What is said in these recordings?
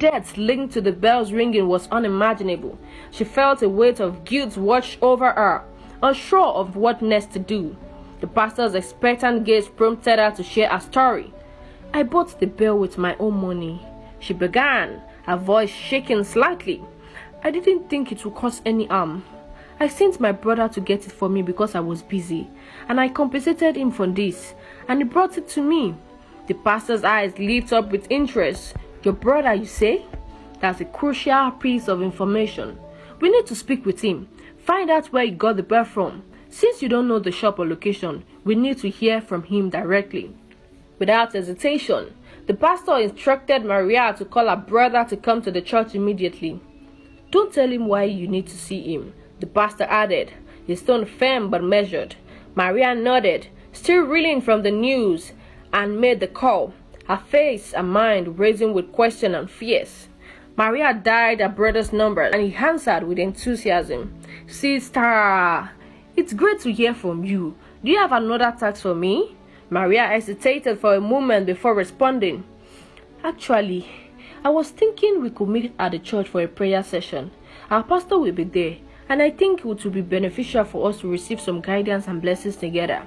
deaths linked to the bells ringing was unimaginable. She felt a weight of guilt wash over her, unsure of what next to do. The pastor's expectant gaze prompted her to share her story. "I bought the bell with my own money," she began, her voice shaking slightly. "I didn't think it would cause any harm. I sent my brother to get it for me because I was busy, and I compensated him for this, and he brought it to me." The pastor's eyes lit up with interest. "Your brother, you say? That's a crucial piece of information. We need to speak with him, find out where he got the bell from. Since you don't know the shop or location, we need to hear from him directly." Without hesitation, the pastor instructed Maria to call her brother to come to the church immediately. "Don't tell him why you need to see him," the pastor added, his tone firm but measured. Maria nodded, still reeling from the news, and made the call, her face and mind raising with question and fears. Maria dialed her brother's number, and he answered with enthusiasm. "Sister, it's great to hear from you. Do you have another task for me?" Maria hesitated for a moment before responding. "Actually, I was thinking we could meet at the church for a prayer session. Our pastor will be there, and I think it would be beneficial for us to receive some guidance and blessings together."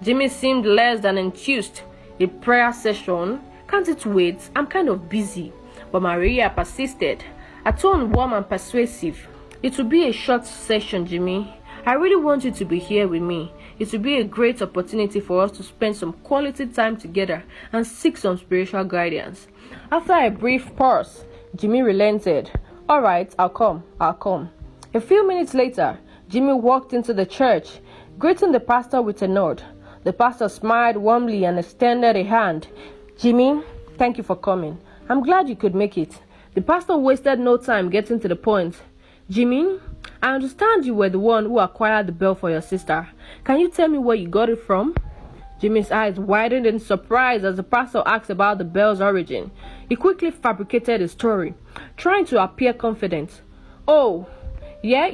Jimmy seemed less than enthused. "A prayer session? Can't it wait? I'm kind of busy." But Maria persisted, her tone warm and persuasive. "It will be a short session, Jimmy. I really want you to be here with me. It will be a great opportunity for us to spend some quality time together and seek some spiritual guidance." After a brief pause, Jimmy relented. "All right, I'll come. A few minutes later, Jimmy walked into the church, greeting the pastor with a nod. The pastor smiled warmly and extended a hand. "Jimmy, thank you for coming. I'm glad you could make it." The pastor wasted no time getting to the point. "Jimmy, I understand you were the one who acquired the bell for your sister. Can you tell me where you got it from?" Jimmy's eyes widened in surprise as the pastor asked about the bell's origin. He quickly fabricated his story, trying to appear confident. "Oh, yeah.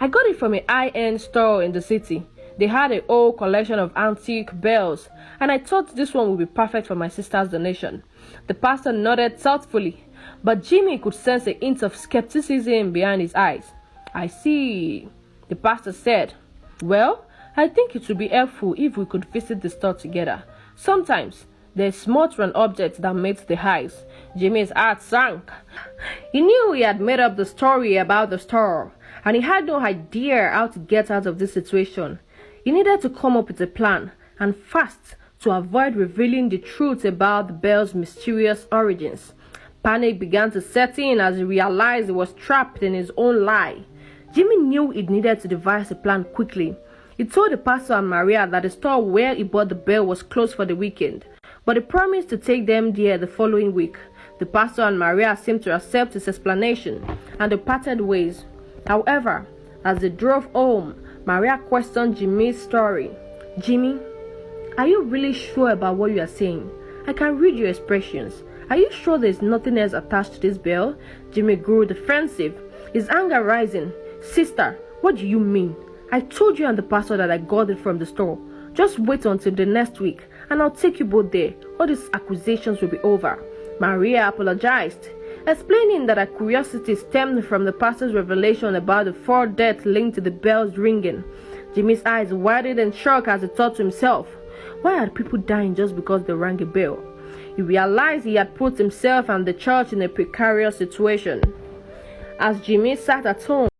I got it from a high-end store in the city. They had a whole collection of antique bells, and I thought this one would be perfect for my sister's donation." The pastor nodded thoughtfully, but Jimmy could sense a hint of skepticism behind his eyes. "I see," the pastor said. "Well, I think it would be helpful if we could visit the store together. Sometimes there's more to an object than meets the eyes." Jimmy's heart sank. He knew he had made up the story about the store, and he had no idea how to get out of this situation. He needed to come up with a plan, and fast, to avoid revealing the truth about the bell's mysterious origins. Panic began to set in as he realized he was trapped in his own lie. Jimmy knew he needed to devise a plan quickly. He told the pastor and Maria that the store where he bought the bell was closed for the weekend, but he promised to take them there the following week. The pastor and Maria seemed to accept his explanation, and they parted ways. However, as they drove home, Maria questioned Jimmy's story. "Jimmy, are you really sure about what you are saying? I can read your expressions. Are you sure there's nothing else attached to this bell?" Jimmy grew defensive, his anger rising. "Sister, what do you mean? I told you and the pastor that I got it from the store. Just wait until the next week, and I'll take you both there. All these accusations will be over." Maria apologized, explaining that her curiosity stemmed from the pastor's revelation about the 4 deaths linked to the bells ringing. Jimmy's eyes widened in shock as he thought to himself, why are people dying just because they rang a bell? He realized he had put himself and the church in a precarious situation. As Jimmy sat at home,